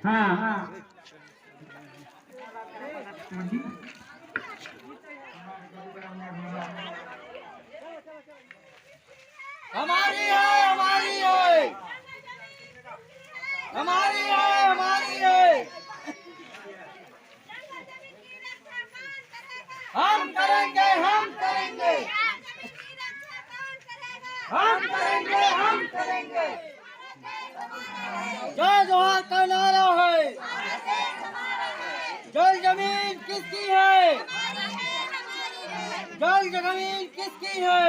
हाँ हमारी है हमारी है हमारी है हमारी है। हम करेंगे हम करेंगे हम करेंगे हम करेंगे। जय जोहार का नारा है। जल जमीन किसकी है? जल जमीन किसकी है?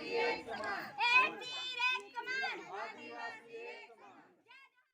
एक